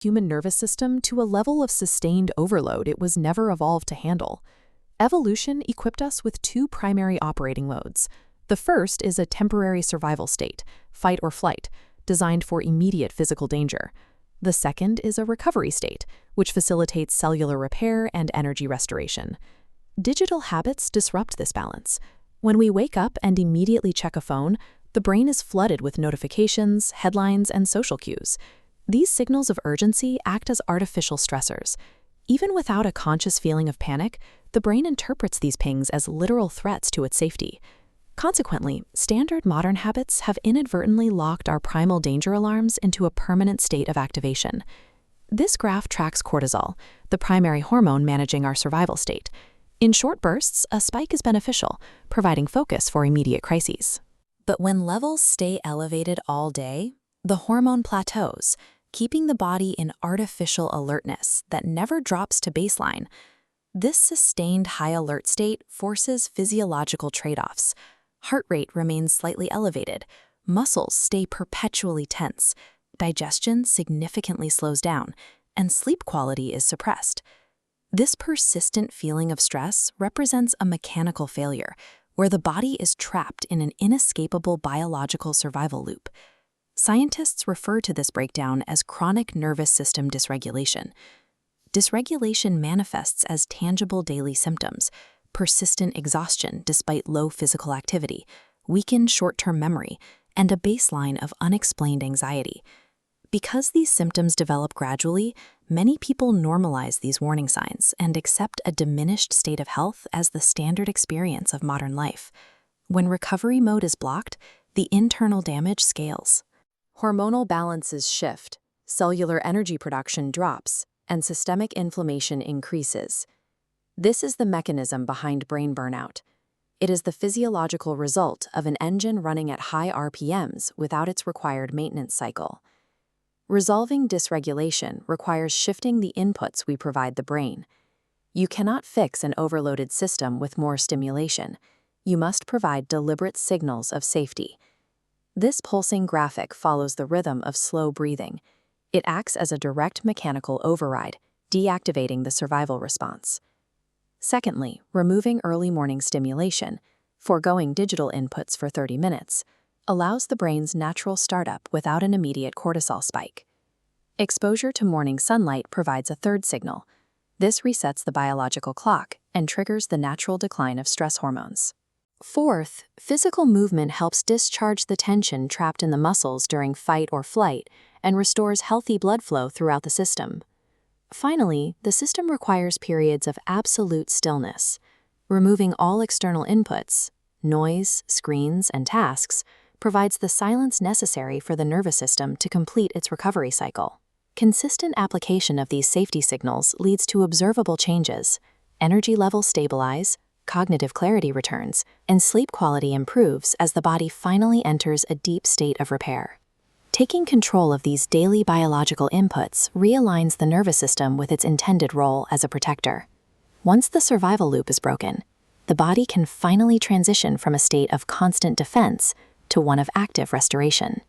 human nervous system to a level of sustained overload it was never evolved to handle. Evolution equipped us with two primary operating modes. The first is a temporary survival state, fight or flight, designed for immediate physical danger. The second is a recovery state, which facilitates cellular repair and energy restoration. Digital habits disrupt this balance. When we wake up and immediately check a phone, the brain is flooded with notifications, headlines, and social cues. These signals of urgency act as artificial stressors. Even without a conscious feeling of panic, the brain interprets these pings as literal threats to its safety. Consequently, standard modern habits have inadvertently locked our primal danger alarms into a permanent state of activation. This graph tracks cortisol, the primary hormone managing our survival state. In short bursts, a spike is beneficial, providing focus for immediate crises. But when levels stay elevated all day, the hormone plateaus, keeping the body in artificial alertness that never drops to baseline. This sustained high alert state forces physiological trade-offs. Heart rate remains slightly elevated, muscles stay perpetually tense, digestion significantly slows down, and sleep quality is suppressed. This persistent feeling of stress represents a mechanical failure, where the body is trapped in an inescapable biological survival loop. Scientists refer to this breakdown as chronic nervous system dysregulation. Dysregulation manifests as tangible daily symptoms: persistent exhaustion despite low physical activity, weakened short-term memory, and a baseline of unexplained anxiety. Because these symptoms develop gradually, many people normalize these warning signs and accept a diminished state of health as the standard experience of modern life. When recovery mode is blocked, the internal damage scales. Hormonal balances shift, cellular energy production drops, and systemic inflammation increases. This is the mechanism behind brain burnout. It is the physiological result of an engine running at high RPMs without its required maintenance cycle. Resolving dysregulation requires shifting the inputs we provide the brain. You cannot fix an overloaded system with more stimulation. You must provide deliberate signals of safety. This pulsing graphic follows the rhythm of slow breathing. It acts as a direct mechanical override, deactivating the survival response. Secondly, removing early morning stimulation, foregoing digital inputs for 30 minutes, allows the brain's natural startup without an immediate cortisol spike. Exposure to morning sunlight provides a third signal. This resets the biological clock and triggers the natural decline of stress hormones. Fourth, physical movement helps discharge the tension trapped in the muscles during fight or flight and restores healthy blood flow throughout the system. Finally, the system requires periods of absolute stillness. Removing all external inputs, noise, screens, and tasks, provides the silence necessary for the nervous system to complete its recovery cycle. Consistent application of these safety signals leads to observable changes. Energy levels stabilize, cognitive clarity returns, and sleep quality improves as the body finally enters a deep state of repair. Taking control of these daily biological inputs realigns the nervous system with its intended role as a protector. Once the survival loop is broken, the body can finally transition from a state of constant defense to one of active restoration.